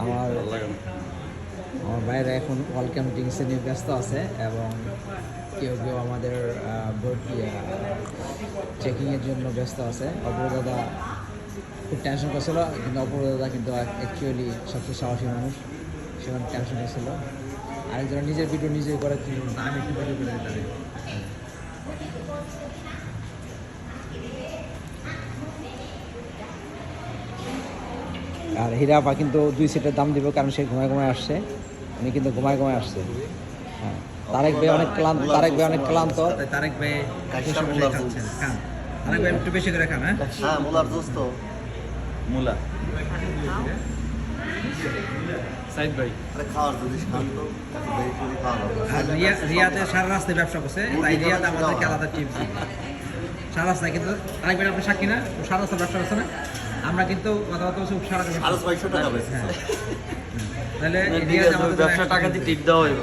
আমার আমার বাইরে এখন ওয়াল ক্যাম্পিংসে নিয়ে ব্যস্ত আছে এবং কেউ কেউ আমাদের চেকিংয়ের জন্য ব্যস্ত আছে। অপূর্ব দাদা খুব টেনশন করছিল, কিন্তু অপূর্ব দাদা কিন্তু অ্যাকচুয়ালি সবচেয়ে সাহসী মানুষ, সেখানে টেনশন করছিল। আরেকজন নিজের ভিডিও নিজে করে, আমি একটু ভিডিও করে দিতে। আর হীরাপা কিন্তু 2 সিটের দাম দিব, কারণ সে ঘুমায় আসছে, উনি কিন্তু ঘুমায় আসছে। হ্যাঁ, তারেক ভাই অনেক ক্লান্ত, তারেক ভাই একটু বেশি করে খান। হ্যাঁ, মুলার দোস্ত মুলা সাইদ ভাই খাওয়ার যদি শান্ত রিয়াতে সারা রাস্তায় ব্যবসা করছে, তাই রিয়াতে আমাদেরকে আলাদা টিপস সারা রাস্তায়। কিন্তু তারেক ভাই আপনি সাক্ষী না, সারা রাস্তায় ব্যবসা করছে না, আমরা কিন্তু কথাবার্তা বলছি সারা আরো 600 টাকা বেশি। তাহলে ব্যবসা টাকা দিয়ে টিপ দেওয়া হইব।